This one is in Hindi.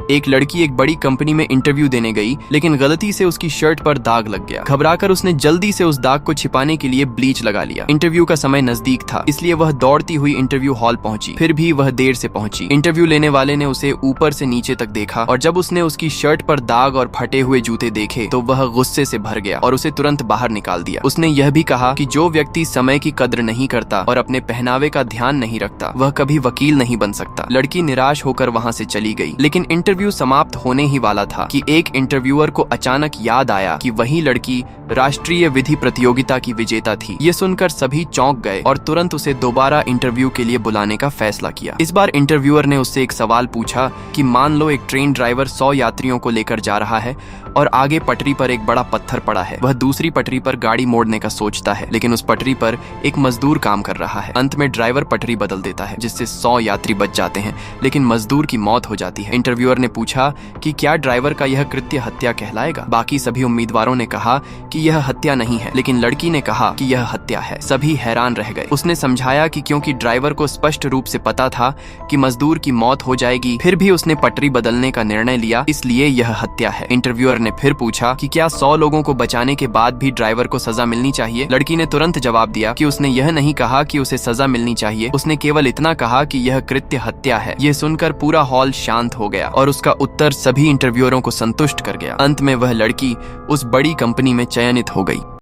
एक लड़की एक बड़ी कंपनी में इंटरव्यू देने गई, लेकिन गलती से उसकी शर्ट पर दाग लग गया। घबराकर उसने जल्दी से उस दाग को छिपाने के लिए ब्लीच लगा लिया। इंटरव्यू का समय नजदीक था, इसलिए वह दौड़ती हुई इंटरव्यू हॉल पहुंची। फिर भी वह देर से पहुंची। इंटरव्यू लेने वाले ने उसे ऊपर से नीचे तक देखा और जब उसने उसकी शर्ट पर दाग और फटे हुए जूते देखे तो वह गुस्से से भर गया और उसे तुरंत बाहर निकाल दिया। उसने यह भी कहा कि जो व्यक्ति समय की कद्र नहीं करता और अपने पहनावे का ध्यान नहीं रखता, वह कभी वकील नहीं बन सकता। लड़की निराश होकर वहां से चली गई, लेकिन इंटरव्यू समाप्त होने ही वाला था कि एक इंटरव्यूअर को अचानक याद आया कि वही लड़की राष्ट्रीय विधि प्रतियोगिता की विजेता थी। ये सुनकर सभी चौंक गए और तुरंत उसे दोबारा इंटरव्यू के लिए बुलाने का फैसला किया। इस बार इंटरव्यूअर ने उससे एक सवाल पूछा कि मान लो एक ट्रेन ड्राइवर 100 यात्रियों को लेकर जा रहा है और आगे पटरी पर एक बड़ा पत्थर पड़ा है। वह दूसरी पटरी पर गाड़ी मोड़ने का सोचता है, लेकिन उस पटरी पर एक मजदूर काम कर रहा है। अंत में ड्राइवर पटरी बदल देता है, जिससे 100 यात्री बच जाते हैं, लेकिन मजदूर की मौत हो जाती है। इंटरव्यूअर ने पूछा कि क्या ड्राइवर का यह कृत्य हत्या कहलाएगा। बाकी सभी उम्मीदवारों ने कहा कि यह हत्या नहीं है, लेकिन लड़की ने कहा कि यह हत्या है। सभी हैरान रह गए। उसने समझाया कि क्योंकि ड्राइवर को स्पष्ट रूप से पता था कि मजदूर की मौत हो जाएगी, फिर भी उसने पटरी बदलने का निर्णय लिया, इसलिए यह हत्या है। इंटरव्यूअर ने फिर पूछा कि क्या 100 लोगों को बचाने के बाद भी ड्राइवर को सजा मिलनी चाहिए। लड़की ने तुरंत जवाब दिया कि उसने यह नहीं कहा कि उसे सजा मिलनी चाहिए, उसने केवल इतना कहा कि यह कृत्य हत्या है। यह सुनकर पूरा हॉल शांत हो गया और उसका उत्तर सभी इंटरव्यूअरों को संतुष्ट कर गया। अंत में वह लड़की उस बड़ी कंपनी में चयनित हो गई।